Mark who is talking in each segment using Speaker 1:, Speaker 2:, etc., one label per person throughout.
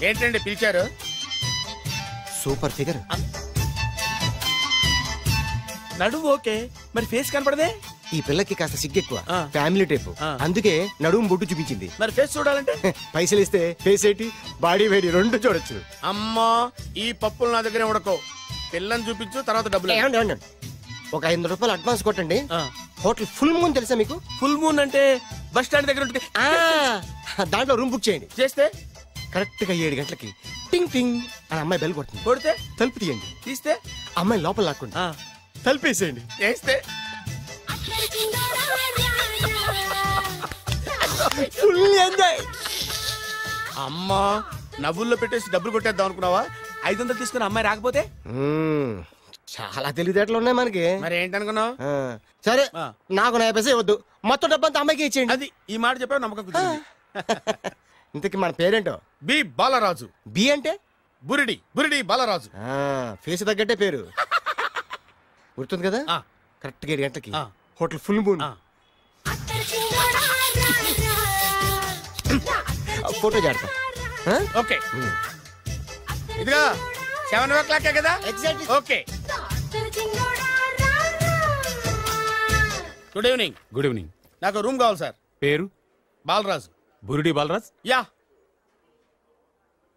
Speaker 1: ఏంటండి పిలిచారు?
Speaker 2: Super figure.
Speaker 1: నడుము ఓకే, మరి ఫేస్ కనపడదే.
Speaker 2: ఈ పిల్లకి కాస్త సిగ్గెక్కువ, ఫ్యామిలీ టైప్, అందుకే నడుము బొట్టు చూపించింది.
Speaker 1: మరి ఫేస్ చూడాలంటే
Speaker 2: పైసలు ఇస్తే ఫేస్ ఏంటి బాడీ వేడి రెండు చూడొచ్చు.
Speaker 1: అమ్మా ఈ పప్పులు నా దగ్గర ఉడకో. పిల్లని చూపించు, తర్వాత డబ్బులు.
Speaker 2: ఒక 500 రూపాయలు అడ్వాన్స్ కొట్టండి. హోటల్ ఫుల్ మూన్ తెలుసా మీకు?
Speaker 1: ఫుల్ మూన్ అంటే బస్ స్టాండ్ దగ్గర ఉంటుంది.
Speaker 2: దాంట్లో రూమ్ బుక్ చేయండి.
Speaker 1: చేస్తే
Speaker 2: కరెక్ట్ గా 7 గంటలకి టింగ్ టింగ్ అని అమ్మాయి బెల్ కొడుతుంది.
Speaker 1: కొడితే
Speaker 2: తలుపు తీయండి.
Speaker 1: తీస్తే
Speaker 2: అమ్మాయి లోపల లాక్కుంది. తలుపేసేయండి.
Speaker 1: వేస్తే
Speaker 2: ఫుల్ ఎంజాయ్.
Speaker 1: అమ్మా నవ్వుల్లో పెట్టేసి డబ్బులు కొట్టేద్దాం అనుకున్నావా? 500 తీసుకుని అమ్మాయి రాకపోతే?
Speaker 2: చాలా తెలివితేటలు ఉన్నాయి మనకి.
Speaker 1: మరి ఏంటనుకున్నావు?
Speaker 2: సరే నాకు 50 పైసలు వద్దు, మొత్తం డబ్బంతా అమ్మాయికి ఇచ్చేయండి.
Speaker 1: అది ఈ మాట చెప్పావు, నమ్మకం కుదిరింది.
Speaker 2: ఇంతకీ మన పేరేంటో?
Speaker 1: బి బాలరాజు.
Speaker 2: బి అంటే
Speaker 1: బురిడి. బురిడి బాలరాజు.
Speaker 2: ఫేస్ తగ్గట్టే పేరు. గుర్తుంది కదా? కరెక్ట్ గా 7 గంటలకి హోటల్ ఫుల్ మూన్. ఫోటో చేడతా.
Speaker 1: ఓకే ఇదిగా 7 o'clock కదా? Okay. Good evening.
Speaker 3: Good evening.
Speaker 1: నాకు రూమ్ కావాలి సార్.
Speaker 3: పేరు?
Speaker 1: Balaraju.
Speaker 3: Burudi Balaraj.
Speaker 1: Yeah.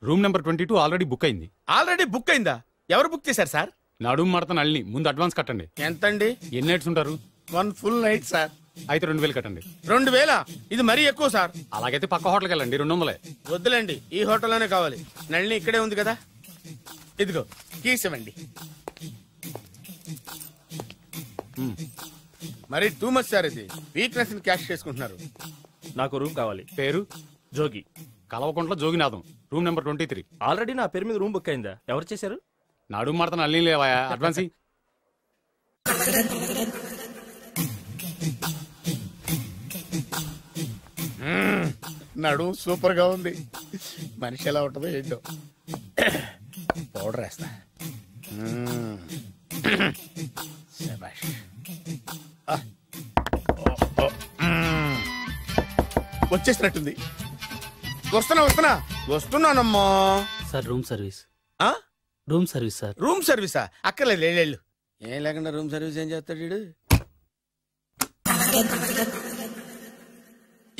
Speaker 3: Room number 22 already book అయింది.
Speaker 1: ఆల్రెడీ బుక్ అయిందా? ఎవరు బుక్ చేశారు సార్?
Speaker 3: నడుము మడత నల్లి. ముందు అడ్వాన్స్ కట్టండి.
Speaker 1: ఎంతండి?
Speaker 3: ఎన్ని నైట్స్ ఉంటారు?
Speaker 1: 1 full night సార్.
Speaker 3: అయితే 2000 కట్టండి.
Speaker 1: 2000? ఇది మరీ ఎక్కువ సార్.
Speaker 3: అలాగైతే పక్క హోటల్కి వెళ్ళండి, 200.
Speaker 1: వద్దులేండి, ఈ హోటల్లోనే కావాలి. నళిని ఇక్కడే ఉంది కదా. ఇదిగో కీస్ ఇవ్వండి. మరి టూ మచ్ సార్, ఇది వీక్నెస్ క్యాష్ చేసుకుంటున్నారు.
Speaker 4: నాకు రూమ్ కావాలి.
Speaker 3: పేరు?
Speaker 4: Jogi.
Speaker 3: Kalavakuntla Joginatham. Room number 23.
Speaker 4: Already నా పేరు మీద రూమ్ బుక్ అయిందా? ఎవరు చేశారు?
Speaker 3: నడుము మడత నల్లి లేవా? అడ్వాన్స్.
Speaker 1: నడు సూపర్ గా ఉంది. మనిషి ఎలా ఉంటుందో ఏంటో. పౌడర్ వేస్తా. వచ్చేసినట్టుంది. వస్తున్నానమ్మా.
Speaker 5: Sir room service. Room service sir.
Speaker 1: Room సర్వీసా? అక్కర్లేదు, లేళ్ళు. ఏం లేకుండా రూమ్ సర్వీస్ ఏం చేస్తాడు వీడు?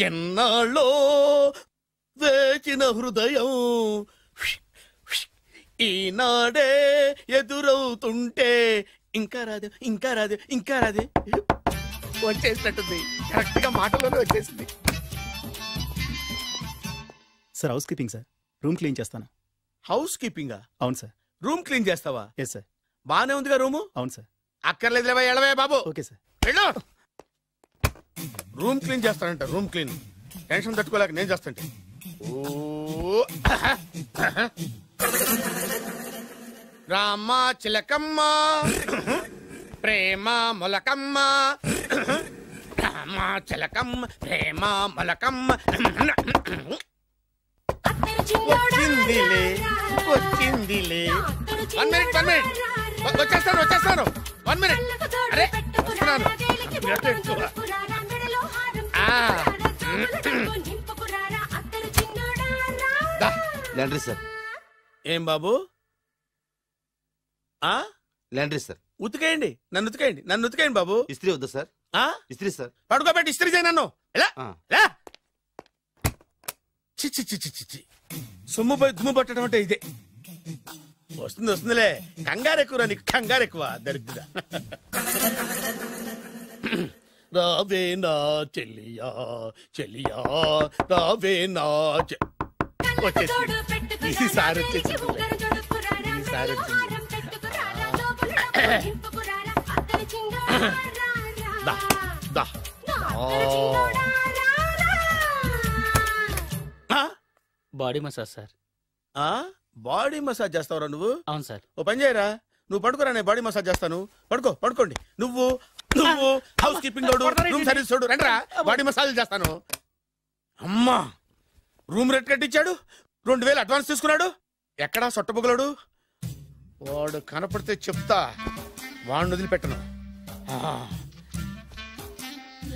Speaker 1: ఎన్నాళ్ళో వేచిన హృదయం ఈనాడే ఎదురవుతుంటే ఇంకా రాదు, ఇంకా రాదు, ఇంకా రాదు. వచ్చేసినట్టుంది. కరెక్ట్ గా మాటలోనే వచ్చేసింది.
Speaker 6: Sir housekeeping sir. Room clean చేస్తాను.
Speaker 1: హౌస్ కీపింగా?
Speaker 6: అవును సార్.
Speaker 1: రూమ్ క్లీన్ చేస్తావా?
Speaker 6: Yes sir.
Speaker 1: బానే ఉందిగా రూము?
Speaker 6: అవును సార్.
Speaker 1: అక్కర్లేదు, ఎడవే బాబు.
Speaker 6: Okay sir.
Speaker 1: వెళ్ళు. రూమ్ క్లీన్ చేస్తానంట. రూమ్ క్లీన్ టెన్షన్ తట్టుకోలేక నేను చేస్తాంటే. రామ చిలకమ్మ ప్రేమ మొలకమ్మ, రామ చిలకమ్మ ప్రేమ మొలకమ్మ. వచ్చిందిలే వచ్చిందిలే. 1 minute 1 minute. వచ్చేస్తాను 1 minute. అరే వస్తున్నాను.
Speaker 2: Laundry sir.
Speaker 1: ఏం బాబు?
Speaker 2: Laundry sir.
Speaker 1: ఉతికేయండి, నన్ను ఉతికేయండి, నన్ను ఉతికేయండి బాబు.
Speaker 2: ఇస్త్రీ వద్దా సార్? ఇస్త్రీ సార్.
Speaker 1: పడుకోబెట్టి ఇస్త్రీ చేయి నన్ను. ఎలా చిచ్చి చిచ్చి చిచ్చి. సొమ్ము పోయి దుమ్ము పట్టడం అంటే ఇదే. వస్తుందిలే. కంగారు ఎక్కువ, నీకు కంగారు ఎక్కువ. దరిద్ర. రావే నా చెల్లియా చెల్లియా రావే నా. వచ్చేసి ఈసారి వచ్చేసి ఈసారి వచ్చింది.
Speaker 5: Body massage sir.
Speaker 1: Body massage చేస్తావురా నువ్వు?
Speaker 5: అవును సార్.
Speaker 1: ఓ పని చేయరా, నువ్వు పడుకోరా, నేను బాడీ మసాజ్ చేస్తాను. పడుకోండి. నువ్వు హౌస్ కీపింగ్ తోడు, రూమ్ సర్వీస్ తోడు, రండిరా బాడీ మసాజ్ చేస్తాను. అమ్మా రూమ్ రేట్ కట్టించాడు, 2000 అడ్వాన్స్ తీసుకున్నాడు. ఎక్కడా సొట్టబుగలాడు? వాడు కనపడితే చెప్తా, వాడిని వదిలిపెట్టను.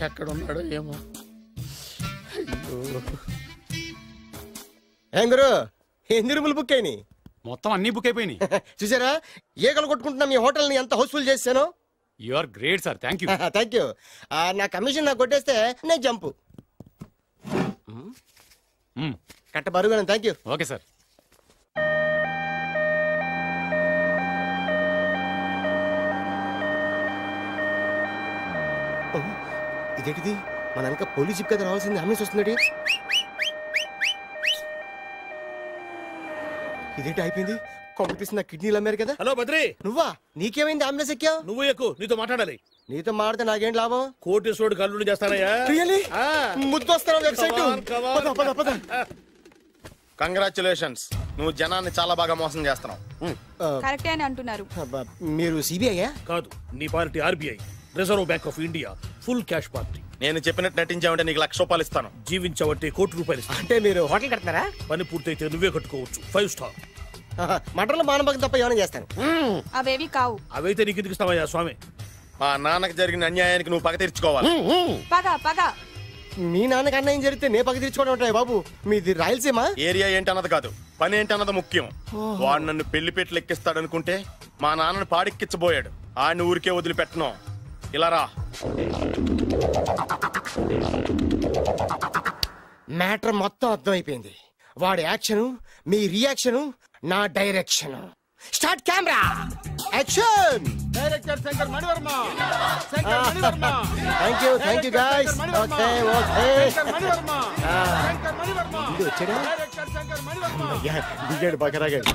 Speaker 1: ఎక్కడ ఉన్నాడో ఏమో.
Speaker 2: ఏం గురు ఎన్ని రూములు బుక్ అయినాయి?
Speaker 3: మొత్తం అన్ని బుక్ అయిపోయినాయి.
Speaker 2: చూసారా ఈగలు కొట్టుకుంటున్నా మీ హోటల్ ని ఎంత హౌస్ఫుల్ చేశాను.
Speaker 3: You are great sir, thank you.
Speaker 2: Thank you. నా కమిషన్ నాకు కొట్టేస్తే నేను జంపు కట్ట బరుగా. Thank you.
Speaker 3: Okay sir.
Speaker 2: ఇదేంటిది మన వెనక పోలీస్ జిప్ కదా రావాల్సింది, అంబులెన్స్ వస్తుంది. ఇదేంటి అయిపోయింది? కాంపిటీషన్ నా కిడ్నీలు అమ్మారు కదా.
Speaker 1: హలో బద్రి,
Speaker 2: నువ్వా? నీకేమైంది అంబులెన్స్ ఎక్కావు?
Speaker 1: నువ్వు ఎక్కువ, నీతో మాట్లాడాలి.
Speaker 2: నీతో మాడితే నాకేం లాభం?
Speaker 1: కోటేశ్వరుడు కల్లుడు చేస్తానయ్యా.
Speaker 2: ముద్దు వస్తాను వెబ్సైట్.
Speaker 7: కంగ్రాచులేషన్స్, నువ్వు జనాన్ని చాలా బాగా మోసం చేస్తున్నావు.
Speaker 8: కరెక్టే అని అంటున్నారు.
Speaker 2: మీరు సిబిఐయా?
Speaker 1: కాదు, నీ party RBI, reserve bank of India, full cash party.
Speaker 7: నేను చెప్పినట్టు నటించావంటే నీకు ₹1,00,000 ఇస్తాను.
Speaker 1: జీవించబట్టి ₹1,00,00,000 ఇస్తాను.
Speaker 2: అంటే మీరు హోటల్ కడతారా?
Speaker 1: పని పూర్తయితే నువ్వే కట్టుకోవచ్చు, 5 స్టార్.
Speaker 2: మటన్లో మానభంగం తప్ప ఏమైనా చేస్తాను.
Speaker 8: అవేవి కావు.
Speaker 1: అవైతే నీకు ఎందుకు ఇస్తావయ్యా స్వామి?
Speaker 7: మా నాన్నకి జరిగిన అన్యాయానికి నువ్వు పగ తీర్చుకోవాలి.
Speaker 8: పగ పగ.
Speaker 2: మీ నాన్నకి అన్యాయం జరిగితే నే పగ తీర్చుకోవడం ఉంటాయి బాబు. మీది రాయలసీమ.
Speaker 7: ఏరియా ఏంటన్నది కాదు, పని ఏంటన్నది ముఖ్యం. వాడు నన్ను పెళ్లి పెట్లు ఎక్కిస్తాడనుకుంటే మా నాన్నను పాడెక్కించబోయాడు. ఆడిని ఊరికే వదిలిపెట్టను. ఇలా రా.
Speaker 2: మ్యాటర్ మొత్తం అర్థమైపోయింది. వాడి యాక్షన్, మీ రియాక్షన్, నా direction. Start camera, action. Director Shankar Mani Varma. Thank you guys. Okay ఇది వచ్చాడా? దిగాడు, బాగా రాగాడు.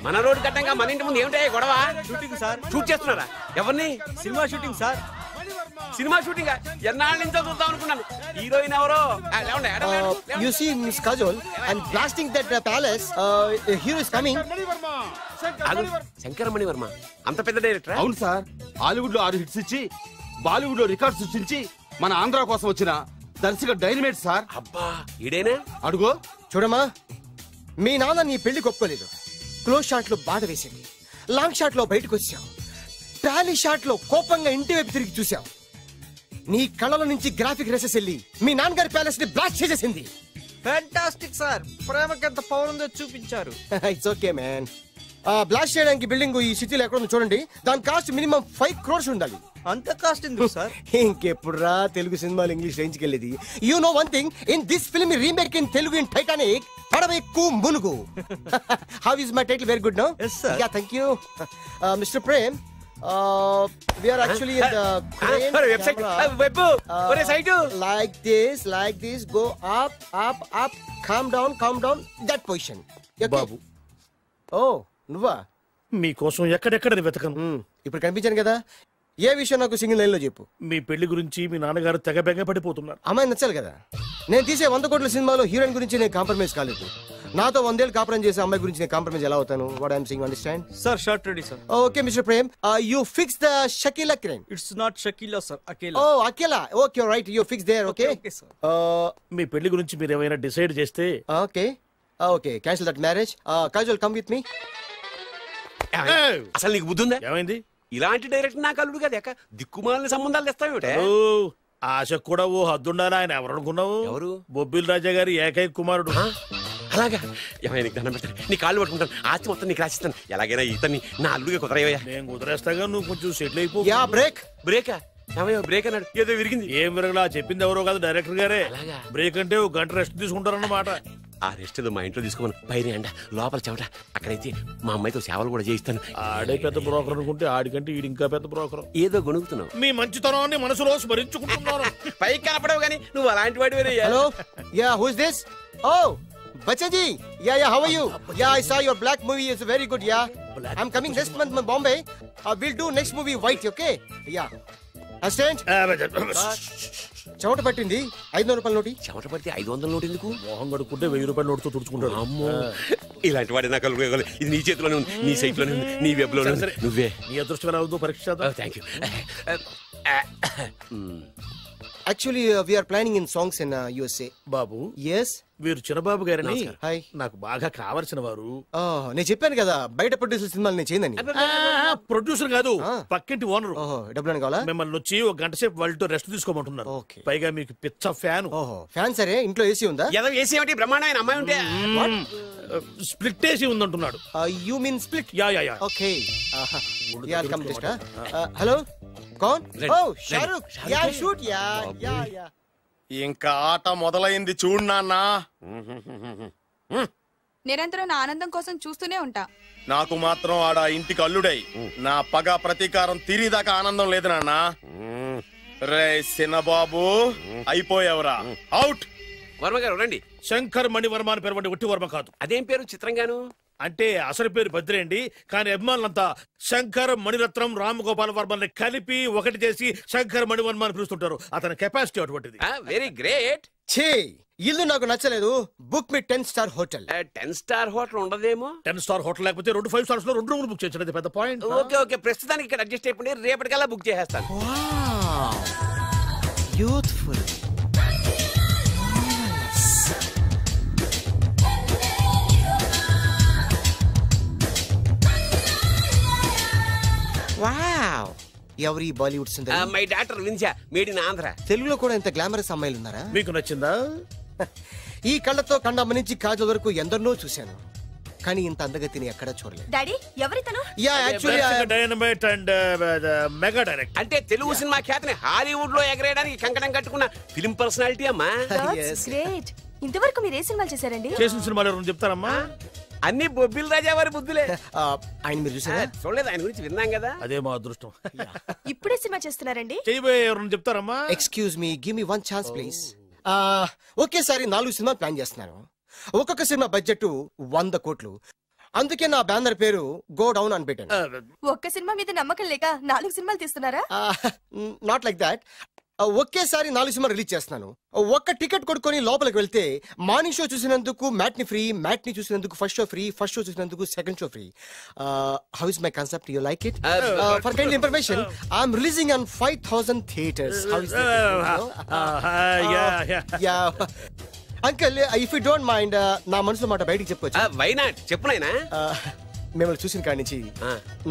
Speaker 9: మన రోడ్డు కట్టంగా మన ఇంటి ముందు ఏమిటాయి గొడవ? Shooting sir. షూట్ చేస్తున్నారా? ఎవరిని? Cinema shooting sir. Cinema shooting ఎన్నాళ్ళ నుంచో చూద్దాం అనుకున్నాను. హీరోయిన్ ఎవరో?
Speaker 2: You see Miss Kajol and blasting that palace. Hero is coming.
Speaker 9: Shankara Mani Varma అంత పెద్ద డైరెక్టర్?
Speaker 10: అవును సార్, హాలీవుడ్ లో 6 హిట్స్ ఇచ్చి బాలీవుడ్ లో రికార్డ్ సృష్టించి మన ఆంధ్ర కోసం వచ్చిన దర్శక డైనమేట్ సార్.
Speaker 9: అబ్బా ఈడేనా?
Speaker 10: అడుగో.
Speaker 2: చూడమ్మా, మీ నాన్న నీ పెళ్లి ఒప్పుకోలేదు. క్లోజ్ షాట్ లో బాధ వేసింది, లాంగ్ షాట్ లో బయటకు వచ్చావు, టాలీ షాట్ లో కోపంగా ఇంటి వైపు తిరిగి చూసావు. నీ కళ్ళల నుంచి గ్రాఫిక్ రెసెస్ వెళ్ళి మీ నాన్నగారి ప్యాలెస్ ని బ్లాస్ట్ చేసేసింది.
Speaker 11: ఫ్యాంటాస్టిక్ సార్, ప్రేమకి ఎంత పవర్ ఉందో చూపించారు.
Speaker 2: It's okay man. బ్లాస్ట్ చేయడానికి బిల్డింగ్ ఈ సిటీలో ఎక్కడ ఉందో చూడండి. దాని కాస్ట్ మినిమం 5 crores ఉండాలి.
Speaker 11: అంత కాస్ట్ ఎందుకు సార్?
Speaker 2: ఇంకెప్పుడు రా తెలుగు సినిమాలు ఇంగ్లీష్ రేంజ్ కి వెళ్ళేది. You know one thing, in this film remake in Telugu in Titanic, పడవెక్కు మునుగు. How is my title? Very good no.
Speaker 11: Yes sir.
Speaker 2: Yeah, thank you. Mr. Prem, we are actually in the crane
Speaker 9: website. Web. Ore site.
Speaker 2: Like this, go up, calm down, that position. Okay?
Speaker 1: Babu,
Speaker 2: Oh, నువ్వా?
Speaker 1: మీకోసం ఎక్కడెక్కడ వెతకను.
Speaker 2: ఇప్పుడు కనిపించాను కదా. ఏ విషయం నాకు single line లో చెప్పు.
Speaker 1: మీ పెళ్లి గురించి మీ నాన్నగారు తెగ బెంగ పడిపోతున్నారు.
Speaker 2: అమ్మాయి నచ్చాలి కదా. నేను తీసే 100 కోట్ల సినిమాలో హీరోయిన్ గురించి నేను కాంప్రమైజ్ కాలేదు. నాతో 100 ఏళ్ళు కాపురం చేసే అమ్మాయి గురించి నేను కాంప్రమైజ్ ఎలా అవుతాను? What I'm saying, understand?
Speaker 11: Sir shot ready sir.
Speaker 2: Okay mister Prem, you fix the Shakeela crime.
Speaker 11: It's not Shakeela sir, Akela.
Speaker 2: Oh Akela. Okay right, you fix there. Okay
Speaker 11: sir.
Speaker 1: మీ పెళ్లి గురించి మీరు ఏమైనా డిసైడ్ చేస్తే.
Speaker 2: Okay cancel that marriage. Kajal come with me.
Speaker 9: అసలు నీకు బుద్ధి ఉందా?
Speaker 1: ఏమైంది?
Speaker 9: ఇలాంటి డైరెక్టర్ నాకు అల్లుడు కదా, దిక్కుమాలని సంబంధాలు తెస్తావేమిటే?
Speaker 1: ఆశకు కూడా ఓ హద్దుండాలి. ఆయన ఎవరు అనుకున్నావు?
Speaker 9: ఎవరు?
Speaker 1: బొబ్బిల్ రాజా గారి ఏకైక కుమారుడు.
Speaker 9: అలాగా? ఏమైనా నీకు దండం పెడతాను, నీ కాళ్ళు పట్టుకుంటాను, ఆస్తి మొత్తం నీకు రాసిస్తాను. ఎలాగైనా ఇతన్ని నా అల్లుడిగా కుదరయ్యా.
Speaker 1: నేను కుదిరేస్తాగా, నువ్వు కొంచెం సెటిల్ అయిపో.
Speaker 2: Yeah break.
Speaker 9: బ్రేకా? ఏమయ్యో బ్రేక్ అన్నాడు, ఏదో విరిగింది.
Speaker 1: ఏం విరగలా? చెప్పింది ఎవరో కాదు, డైరెక్టర్ గారే.
Speaker 9: అలాగా?
Speaker 1: బ్రేక్ అంటే 1 గంట రెస్ట్ తీసుకుంటారన్నమాట.
Speaker 9: ఆ రెస్ట్ ఏదో మా ఇంట్లో తీసుకోమను. పైన అండ, లోపల చెమట. అక్కడైతే మా అమ్మాయితో సేవలు కూడా చేయిస్తాను.
Speaker 1: ఆడే పెద్ద బ్రోకర్ అనుకుంటే ఆడికంటే ఈడు ఇంకా పెద్ద బ్రోకర్.
Speaker 9: ఏదో గొనుగుతున్నావు.
Speaker 1: మీ మంచితనాన్ని మనసులో స్మరించుకుంటున్నాను.
Speaker 9: పైకి కనపడవు కానీ నువ్వు అలాంటి వాడి వేరే.
Speaker 2: Hello, yeah who is this? Oh Bachchaji. Yeah how are you? Yeah I saw your Black movie is very good. Yeah I am coming next month to Bombay. Will do next movie White. Okay yeah assistant. చెమట పట్టింది. 500 రూపాయల నోటి.
Speaker 9: చెమట పడితే 500 note ఎందుకు?
Speaker 1: మోహం కడుక్కుంటే 1000 రూపాయల నోటుతో తుడుచుకుంటాడు.
Speaker 9: అమ్మో, ఇలాంటి వాడి నాకు ఇది నీ చేతిలోనే ఉంది, నీ సైట్ లోనే ఉంది, నీ వెబ్ లోనే ఉంది. నువ్వే
Speaker 1: నీ అదృష్టం ఎలా అవుతుందో పరీక్ష చేద్దాం.
Speaker 9: Thank you.
Speaker 2: Actually, we are planning in songs in USA.
Speaker 1: Babu,
Speaker 2: Yes.
Speaker 1: వీరు చిన్నబాబు గారని
Speaker 2: హాయ్.
Speaker 1: నాకు బాగా కావలసిన వారు.
Speaker 2: నేను చెప్పాను కదా బయట ప్రొడ్యూసర్ సినిమాలు నేను చేయనని.
Speaker 1: ప్రొడ్యూసర్ కాదు, పక్కింటి ఓనరు.
Speaker 2: డబ్బులు కావాలా?
Speaker 1: మిమ్మల్ని వచ్చి 1 గంట సేపు వాళ్ళతో రెస్ట్ తీసుకోమంటున్నారు.
Speaker 2: Okay.
Speaker 1: పైగా మీకు పిచ్చ ఫ్యాన్.
Speaker 2: ఫ్యాన్ సరే. ఇంట్లో ఏసీ ఉందా?
Speaker 9: ఏదో ఏసీ ఏమిటి, బ్రహ్మాండమైన అమ్మాయి ఉంటే.
Speaker 1: స్ప్లిట్ వేసి ఉందంటున్నాడు.
Speaker 2: You mean split?
Speaker 1: Yeah yeah yeah.
Speaker 2: Okay yeah come just hello కౌన్? Oh Shahrukh. Yeah shoot. Yeah yeah yeah.
Speaker 7: ఇంకా ఆట మొదలైంది చూడు నాన్న.
Speaker 8: నిరంతరం నా ఆనందం కోసం చూస్తూనే ఉంటా.
Speaker 7: నాకు మాత్రం ఆడ ఇంటికి అల్లుడై నా పగ ప్రతీకారం తీరిదాకా ఆనందం లేదు నాన్న. రే సినబాబు అయిపోయావురా, అవుట్.
Speaker 9: వర్మ గారు రండి.
Speaker 1: శంకర్ మణివర్మ అని పేరు, ఒట్టి వర్మ కాదు.
Speaker 9: అదేం పేరు చిత్రంగాను?
Speaker 1: అంటే అసలు పేరు బద్రి అండి, కానీ అభిమానులంతా శంకర్ మణిరత్నం రామగోపాల్ వర్మని కలిపి ఒకటి చేసి శంకర్ మణివర్మ అని పిలుస్తుంటారు. అతని కెపాసిటీ అటువంటిది.
Speaker 9: Very great.
Speaker 2: ఛీ, ఇల్లు నాకు నచ్చలేదు. బుక్ మీ 10 స్టార్ హోటల్.
Speaker 9: 10 స్టార్ హోటల్ ఉండదేమో.
Speaker 1: 10 స్టార్ హోటల్ లేకపోతే 2 5 స్టార్స్ లో 2 రూములు బుక్ చేయొచ్చు. పెద్ద పాయింట్.
Speaker 9: ఓకే ఓకే, ప్రస్తుతానికి ఇక్కడ అడ్జస్ట్ అయిపోయి రేపటికల్లా బుక్ చేసేస్తాను.
Speaker 2: బ్యూటిఫుల్. వావ్, ఎవరి బాలీవుడ్ సుందరి?
Speaker 9: My doctor Vinsa, made in Andhra.
Speaker 2: తెలుగులో కూడా ఇంత గ్లామరస్ అమ్మాయిలు ఉన్నారా?
Speaker 1: మీకు నచ్చిందా?
Speaker 2: ఈ కళ్ళతో కండమ్మ నుంచి కాజల్ వరకు ఎందరినో చూశాను, కానీ ఇంత అందగతిని ఎక్కడా చూడలేదు.
Speaker 8: డాడీ ఎవరితను?
Speaker 2: Yeah actually
Speaker 1: dynamite and mega direct.
Speaker 9: అంటే తెలుగు సినిమా ఖ్యాతిని హాలీవుడ్ లో ఎగరేయడానికి కంకణం కట్టుకున్న ఫిల్మ్ పర్సనాలిటీ అమ్మా.
Speaker 8: గ్రేట్. ఇంతవరకు మీరు ఏ సినిమాలు చేశారండి?
Speaker 1: చేసిన సినిమాలు ఎవరు చెప్తారమ్మా?
Speaker 9: అన్ని బొబ్బిల్ రాజా వారి బుద్ధులే.
Speaker 2: ఆయన మీరు చూసారా?
Speaker 9: చూడలేదు, ఆయన గురించి విన్నాం కదా.
Speaker 1: అదే మా అదృష్టం.
Speaker 8: ఇప్పుడే సినిమా చేస్తున్నారండి?
Speaker 1: చేయబోయే ఎవరు చెప్తారమ్మా?
Speaker 2: Excuse me, give me 1 chance please. ఒకేసారి 4 సినిమా ప్లాన్ చేస్తున్నాను. ఒక్కొక్క సినిమా బడ్జెట్ 100 కోట్లు. అందుకే నా బ్యానర్ పేరు గో డౌన్ అని పెట్టాను.
Speaker 8: ఒక్క సినిమా మీద నమ్మకం లేక 4 సినిమాలు తీస్తున్నారా?
Speaker 2: Not like that. ఒకేసారి 4 సినిమా రిలీజ్ చేస్తున్నాను. ఒక్క టికెట్ కొనుక్కొని లోపలికి వెళ్తే మార్నింగ్ షో చూసినందుకు మ్యాట్ని ఫ్రీ, మ్యాట్ని చూసినందుకు first show free, first show చూసినందుకు second show free. How is my concept? You like it? For kind information, I'm releasing on 5000 theatres. How is that? Uncle, if you don't mind, నా మనసులో మాట బయటికి చెప్పుకోవచ్చు?
Speaker 9: Why not, చెప్పు నాయనా.
Speaker 2: మిమ్మల్ని చూసిన కాడి నుంచి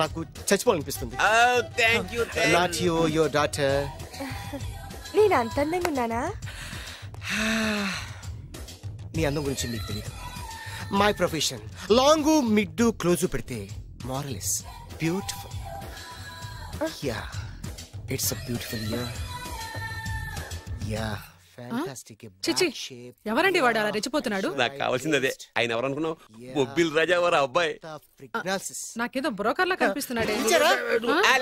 Speaker 2: నాకు చచ్చిపోవాలనిపిస్తుంది. Not you, your daughter.
Speaker 8: నేను అంత అందంగా ఉన్నానా?
Speaker 2: నీ అందం గురించి మీకు తెలియదు. My profession long mid close పెడితే moral is beautiful. Yeah, it's a beautiful year. Yeah, fantastic.
Speaker 12: చిచి, ఎవరండి వాడు అలా రెచ్చిపోతున్నాడు?
Speaker 9: నాకు కావాల్సింది అదే. ఆయన ఎవరనుకున్నావు? బొబ్బిల్ రాజా వారు అబ్బాయి.
Speaker 12: నాకేదో బ్రోకర్ లా కనిపిస్తున్నాడే.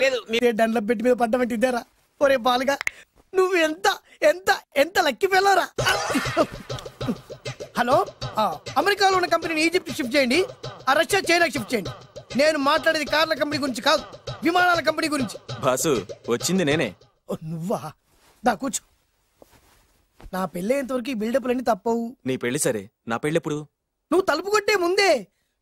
Speaker 9: లేదు,
Speaker 13: దండల పెట్టి మీద పడ్డమంటే ఇద్దారా? ఒరే బాలుగా, నువ్వు ఎంత ఎంత ఎంత లక్కీ పిల్లరా. హలో, అమెరికాలో ఉన్న కంపెనీని ఈజిప్ట్ షిఫ్ట్ చేయండి, రష్యా చైనాకి షిఫ్ట్ చేయండి. నేను మాట్లాడేది కార్ల కంపెనీ గురించి కాదు, విమానాల కంపెనీ గురించి.
Speaker 14: బాసు, వచ్చింది నేనే.
Speaker 13: నువ్వా? దా కూర్చో. నా పెళ్ళేంతవరకు ఈ బిల్డప్లన్నీ తప్పవు.
Speaker 14: నీ పెళ్లి సరే, నా పెళ్ళెప్పుడు?
Speaker 13: నువ్వు తలుపు కొట్టే ముందే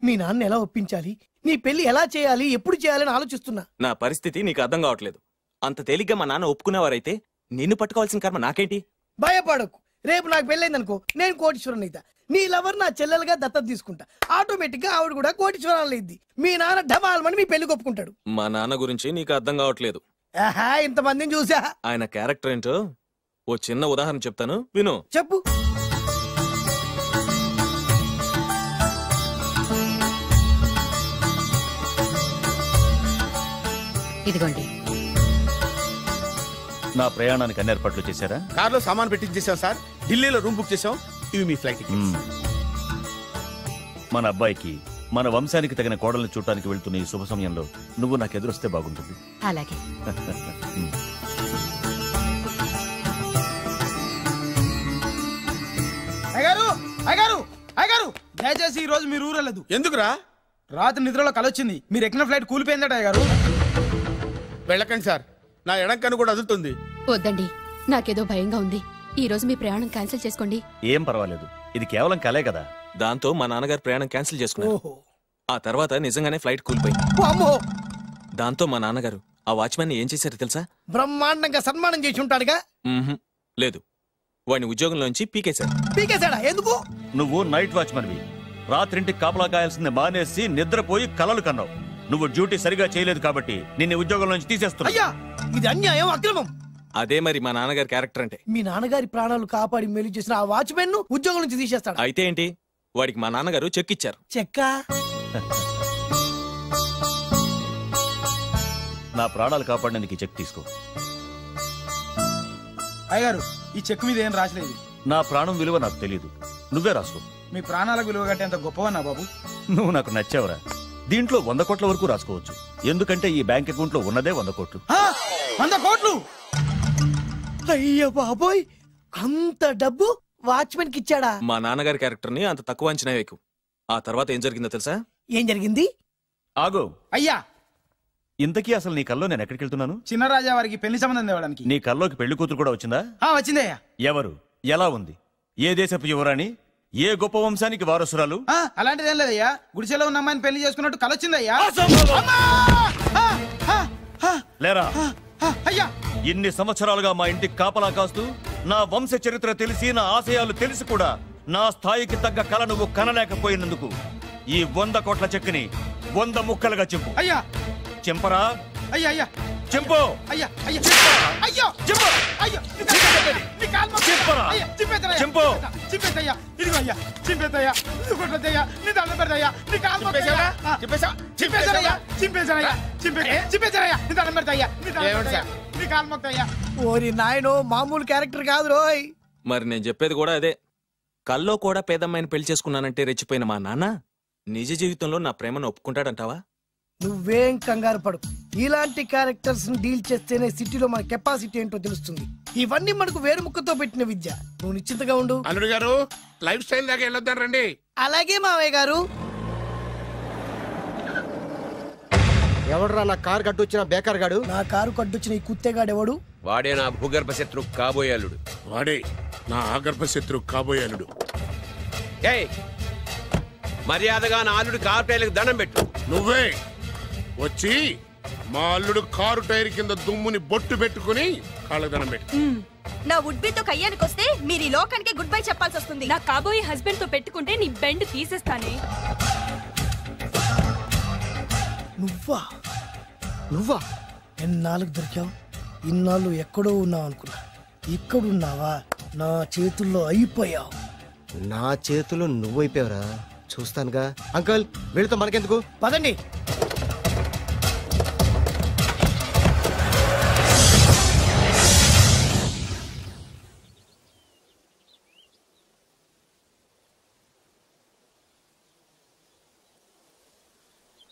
Speaker 13: మీ నాన్న ఎలా ఒప్పించాలి, నీ పెళ్లి ఎలా చేయాలి, ఎప్పుడు చేయాలని ఆలోచిస్తున్నా.
Speaker 14: నా పరిస్థితి నీకు అర్థం కావట్లేదు. అంత తేలిగ్గా మా నాన్న ఒప్పుకునేవారైతే నిన్ను పట్టుకోవాల్సిన కర్మ నాకేంటి?
Speaker 13: భయపడకు, రేపు నాకు పెళ్ళైందనుకో, నేను కోటీశ్వరం అయితా. నీ లవర్ నా చెల్లెలుగా దత్తత తీసుకుంటా. ఆటోమేటిక్ గా ఆవిడ కూడా కోటీశ్వరాలు అయింది. మీ నాన్న ఢమాల్మని మీ పెళ్లి ఒప్పుకుంటాడు.
Speaker 14: మా నాన్న గురించి నీకు అర్థం కావట్లేదు.
Speaker 13: ఇంతమందిని చూసా.
Speaker 14: ఆయన క్యారెక్టర్ ఏంటో ఓ చిన్న ఉదాహరణ చెప్తాను, విను.
Speaker 13: చెప్పు.
Speaker 12: ఇదిగోండి.
Speaker 15: నా ప్రయాణానికి అన్ని ఏర్పాట్లు చేశారా?
Speaker 1: కార్లో సామాన్ పెట్టించేసాం సార్. ఢిల్లీలో రూమ్ బుక్ చేసాం. ఇవి మీ ఫ్లైట్ టికెట్స్.
Speaker 15: మన అబ్బాయికి, మన వంశానికి తగిన కోడల్ని చూడటానికి వెళ్తున్న ఈ శుభ సమయంలో నువ్వు నాకు ఎదురొస్తే బాగుంటుంది.
Speaker 12: అలాగే.
Speaker 11: దయచేసి ఈ రోజు మీరు ఊరెళ్ళదు.
Speaker 1: ఎందుకురా?
Speaker 11: రాత్రి నిద్రలో కలొచ్చింది, మీరు ఎక్కిన ఫ్లైట్ కూలిపోయిందట అయ్యగారు.
Speaker 1: వెళ్ళకండి సార్, నా ఎడంకన్ను కూడా అదులుతుంది.
Speaker 12: వద్దండి, నాకేదో భయంగా ఉంది. ఈ రోజు మీ ప్రయాణం క్యాన్సిల్ చేసుకోండి.
Speaker 15: ఏం పర్వాలేదు, ఇది కేవలం కలే కదా.
Speaker 14: దాంతో మా నాన్నగారు ప్రయాణం క్యాన్సిల్ చేసుకున్నారు. ఆ తర్వాత నిజంగానే ఫ్లైట్ కూలిపోయింది. దాంతో మా నాన్నగారు ఆ వాచ్మెన్ ఏం చేశారు తెలుసా?
Speaker 13: బ్రహ్మాండంగా సన్మానం చేసి ఉంటాడుగా.
Speaker 14: లేదు, వాడిని ఉద్యోగంలోంచి పీకేశారు.
Speaker 13: పీకేశాడా? ఎందుకు?
Speaker 15: నువ్వు నైట్ వాచ్మన్వి. రాత్రింటికి కాపలా కాయాల్సింది మానేసి నిద్రపోయి కలలు కన్నావు. నువ్వు డ్యూటీ సరిగా చేయలేదు కాబట్టి నిన్ను ఉద్యోగం నుంచి తీసేస్తున్నా.
Speaker 13: అయ్యా, ఇది అన్యాయం, అక్రమం.
Speaker 14: అదే మరి మా నాన్నగారి క్యారెక్టర్ అంటే.
Speaker 13: మీ నాన్నగారి ప్రాణాలు కాపాడి మేలు చేసిన ఆ వాచ్మెన్ ను ఉద్యోగం నుంచి తీసేస్తాడు.
Speaker 14: అయితే ఏంటి? వాడికి మా నాన్నగారు చెక్ ఇచ్చారు.
Speaker 13: చెక్క
Speaker 15: నా ప్రాణాలు కాపాడడానికి చెక్ తీసుకో.
Speaker 16: అయ్యగారు ఈ చెక్ మీద ఏం రాసలేదు.
Speaker 15: నా ప్రాణం విలువ నాకు తెలియదు, నువ్వే రాసుకో.
Speaker 16: మీ ప్రాణాలకు విలువ కట్టేంత గొప్పవన్నా బాబు.
Speaker 15: నువ్వు నాకు నచ్చావురా. దీంట్లో 100 కోట్ల వరకు రాసుకోవచ్చు, ఎందుకంటే ఈ బ్యాంక్ అకౌంట్ లో ఉన్నదే 100 కోట్లు.
Speaker 13: 100 కోట్లు? అయ్య బాబోయ్, అంత డబ్బు వాచ్మెన్ కి ఇచ్చాడా?
Speaker 14: మా నాన్నగారి క్యారెక్టర్ ని అంత తక్కువ అంచనా వేయకు. ఆ తర్వాత ఏం జరిగిందో తెలుసా?
Speaker 13: ఏం జరిగింది?
Speaker 15: ఆగో
Speaker 16: అయ్యా,
Speaker 15: ఇంతకీ అసలు నీ కల్లో నేను ఎక్కడికి వెళ్తున్నాను?
Speaker 16: చిన్నరాజా వారికి పెళ్లి సంబంధం తేవడానికి.
Speaker 15: నీ కల్లోకి పెళ్లి కూతురు కూడా వచ్చిందా?
Speaker 16: వచ్చిందయ్యా.
Speaker 15: ఎవరు? ఎలా ఉంది? ఏ దేశపు యువరాణి? ఏ గొప్ప వంశానికి వారసురాలు?
Speaker 16: అలాంటిదేం లేదయ్యా, గుడిసెలో ఉన్న అమ్మాయిని పెళ్లి చేసుకున్నట్టు కలొచ్చిందయ్యా.
Speaker 15: లేరా?
Speaker 16: అయ్యా,
Speaker 15: ఇన్ని సంవత్సరాలుగా మా ఇంటికి కాపలా కాస్తూ నా వంశ చరిత్ర తెలిసి నా ఆశయాలు తెలిసి కూడా నా స్థాయికి తగ్గ కళ నువ్వు కనలేకపోయినందుకు ఈ 100 కోట్ల చెక్కుని 100 ముక్కలుగా చెప్పు.
Speaker 16: అయ్యా
Speaker 15: చెంపరా?
Speaker 16: అయ్యా అయ్యా
Speaker 15: చెంపు.
Speaker 16: అయ్యా అయ్యా అయ్యో
Speaker 15: చెప్పు.
Speaker 16: అయ్యో
Speaker 15: చెప్పరా? చెంపు.
Speaker 16: చింపేదయ్యా, ఇదిగో అయ్యా, చింపేదయ్యా, నువ్వు కొట్టదయ్యా, నీ దండం పెడదయ్యా, నీ కాలు మొక్కుదయ్యా. చింపేశానయ్యా, చింపేశానయ్యా, చింపేశానయ్యా, నీ దండం పెడదయ్యా, నీ దండం పెడదయ్యా, నీ కాలు మొక్కుదయ్యా.
Speaker 13: ఓరి నాయనో, మామూలు క్యారెక్టర్ కాదు రోయ్.
Speaker 14: మరి నేను చెప్పేది కూడా అదే. కల్లో కూడా పేదమ్మాయిని పెళ్లి చేసుకున్నానంటే రెచ్చిపోయిన మా నాన్న నిజ జీవితంలో నా ప్రేమను ఒప్పుకుంటాడంటావా?
Speaker 13: నువ్వేం కంగారు పడు, ఇలాంటి క్యారెక్టర్స్ ని డీల్ చేస్తేనే సిటీలో మన కెపాసిటీ ఏంటో తెలుస్తుంది. ఇవన్నీ మనకు వేరు ముక్కతో పెట్టిన విద్య. నువ్వు నిశ్చింతగా ఉండు.
Speaker 1: అల్లుడు గారు, లైఫ్ స్టైల్ దాకా వెళ్ళొద్దాం రండి.
Speaker 13: అలాగే మావయ్య గారు.
Speaker 2: ఎవడరా నా కారు కట్టొచ్చిన బేకార్ గాడు?
Speaker 13: నా కారు కట్టొచ్చిన ఈ కుత్తేగాడు ఎవడు?
Speaker 9: వాడే నా భూగర్భ శత్రు కాబోయే అల్లుడు.
Speaker 1: వాడే నా ఆగర్భ శత్రు కాబోయే అల్లుడు.
Speaker 9: ఏయ్, మర్యాదగా నా అల్లుడు కారు టైర్లకు దండం పెట్టు.
Speaker 1: నువ్వే వచ్చి మా అల్లుడు కారు టైర్ కింద దుమ్ముని బొట్టు పెట్టుకుని కాళ్ళకు దండం పెట్టు.
Speaker 8: నా వుడ్బీతో కయ్యానికి వస్తే మీరు ఈ లోకానికి గుడ్ బై చెప్పాల్సి వస్తుంది.
Speaker 17: నా కాబోయే హస్బెండ్ తో పెట్టుకుంటే నీ బెండ్ తీసేస్తానే.
Speaker 13: నువ్వా?
Speaker 2: నువ్వా?
Speaker 13: ఎన్నాళ్ళకు దొరికావు? ఇన్నాళ్ళు ఎక్కడో ఉన్నావు అనుకున్నా. ఇక్కడున్నావా? నా చేతుల్లో అయిపోయావు.
Speaker 2: నా చేతిలో నువ్వైపోయావురా, చూస్తానుగా. అంకుల్, వీళ్ళతో మనకెందుకు, పదండి.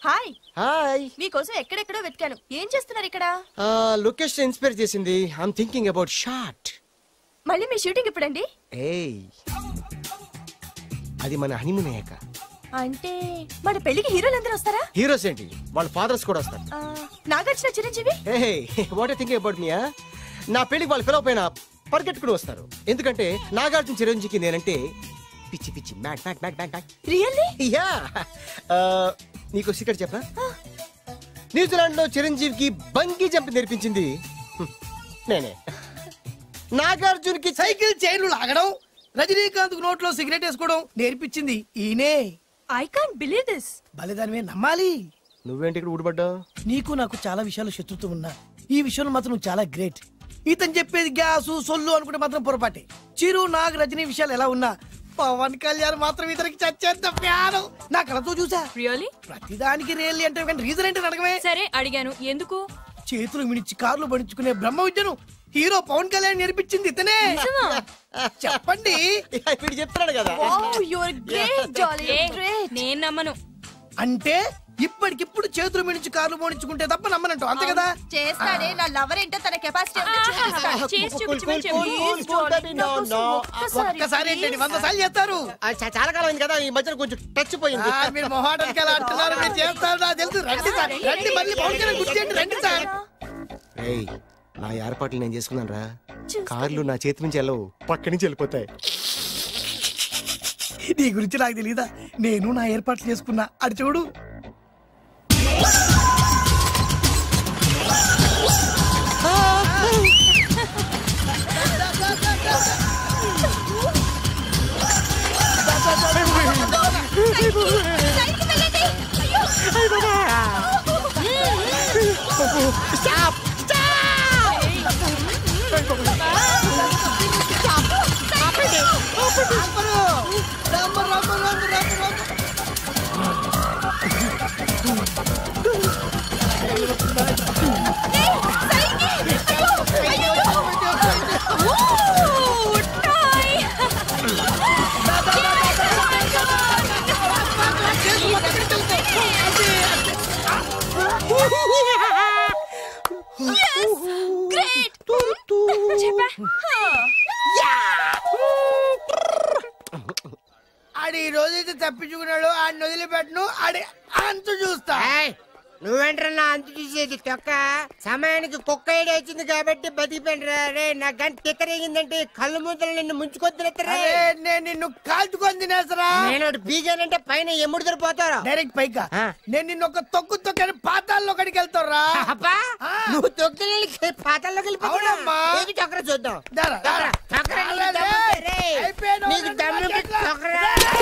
Speaker 8: హాయ్.
Speaker 2: హాయ్.
Speaker 8: మీకోసం ఎక్కడెక్కడో వెతికాను. ఏం చేస్తున్నారు ఇక్కడ?
Speaker 2: లొకేషన్ ఇన్స్పైర్ చేసింది. I'm thinking about shot.
Speaker 8: మళ్ళీ మీ షూటింగ్ ఎప్పుడండి?
Speaker 2: ఏయ్, అది మన హనీమూన్ అయ్యాక.
Speaker 8: అంటే మన పెళ్లికి హీరోలు అందరూ వస్తారా?
Speaker 2: హీరోస్ ఏంటి, వాళ్ళ ఫాదర్స్ కూడా వస్తారు.
Speaker 8: Nagarjuna, Chiranjeevi.
Speaker 2: What you thinking about me? నా పెళ్లికి వాళ్ళు పిలవపోయినా పరిగెట్టుకుని వస్తారు. ఎందుకంటే నాగార్జున చిరంజీవికి నేనంటే పిచ్చి పిచ్చి మ్యాట్ మ్యాట్ మ్యాట్ మ్యాట్ మ్యాట్.
Speaker 8: రియల్లీ?
Speaker 2: యా. నీకు సీక్రెట్ చెప్పా? న్యూజిలాండ్ లో చిరంజీవికి బంగీ జంప్ నేర్పించింది నేనే. నాగార్జున్కి
Speaker 13: సైకిల్ చైన్లు లాగడం, రజనీకాంత్ నోట్లో సిగరెట్ వేసుకోవడం నేర్పించింది ఈయనే.
Speaker 8: I can't believe this.
Speaker 13: బలిదానమే నమ్మాలి.
Speaker 2: నువ్వేంటి ఇక్కడ ఊడిపడ్డావు?
Speaker 13: నీకు నాకు చాలా విషయాలు శత్రుత్వం ఉన్నా ఈ విషయంలో మాత్రం నువ్వు చాలా గ్రేట్. ఇతను చెప్పేది గ్యాసు సొల్లు అనుకుంటే మాత్రం పొరపాటే. చిరు, నాగ్, రజనీ విషయాలు ఎలా ఉన్నా పవన్ కళ్యాణ్ మాత్రం ఇతనికి చచ్చేంత ప్యాను. నా కళతో చూసా.
Speaker 17: రియల్లీ?
Speaker 13: ప్రతిదానికి రియల్లీ అంటే రీజన్ ఏంటని అడగమే.
Speaker 17: సరే అడిగాను, ఎందుకు?
Speaker 13: చేతులు మిడిచి కార్లు పడించుకునే బ్రహ్మ విద్యను హీరో పవన్ కళ్యాణ్ నేర్పించింది ఇతనే. చెప్పండి.
Speaker 2: చెప్తున్నాడు కదా.
Speaker 17: నేను నమ్మను.
Speaker 13: అంటే ఇప్పటికిప్పుడు చేతులు మిడిచి కార్లు పోనించుకుంటే తప్ప నమ్మనంటూ, అంతే కదా?
Speaker 8: చేస్తాడే. నా లవర్ ఏంటో తన కెపాసిటీ
Speaker 13: ఒక్కసారి ఏంటండి 100 సార్లు చేస్తారు.
Speaker 2: చాలా కాలం అయింది కదా, ఈ మధ్యన కొంచెం టచ్ పోయింది.
Speaker 13: మీరు మొహాటానికి ఎలా అంటున్నారు? మీరు చేస్తారు, నాకు తెలుసు. రండి సార్, రండి. మళ్ళీ పవన్ కళ్యాణ్ గుర్తు రండి సార్.
Speaker 2: నా ఏర్పాట్లు నేను చేసుకున్నాను రా. కార్లు నా చేతి నుంచి వెళ్ళవు, పక్క నుంచి వెళ్ళిపోతాయి.
Speaker 13: నీ గురించి నాకు తెలీదా? నేను నా ఏర్పాట్లు చేసుకున్నా. అటు చూడు. తప్పించుకున్నాడు ఆడిని వదిలిపెట్టను ఆడి అంతు చూస్తా.
Speaker 18: నువ్వేంట్రా నా అంతు చూసేది తొక్క? సమయానికి కుక్క ఏడు వచ్చింది కాబట్టి బతికిపోయినరా రే. నా గంట తిక్కరేగిందంటే కళ్ళు ముద్దలు నిన్ను ముంచుకొద్దులెత్తరా.
Speaker 13: నేను నిన్ను కాల్చుకొని తినేసరా.
Speaker 18: నేను బీగానంటే పైన ఎముడు పోతారా
Speaker 13: డైరెక్ట్ పైకా. నేను నిన్ను ఒక తొక్కని పాతాల్లో కడికి వెళ్తారా.
Speaker 18: నువ్వు తొక్కి పాతాల్లోకి వెళ్ళిపోతావమ్మా. చక్ర చూద్దాం. నీకు దమ్ము చక్ర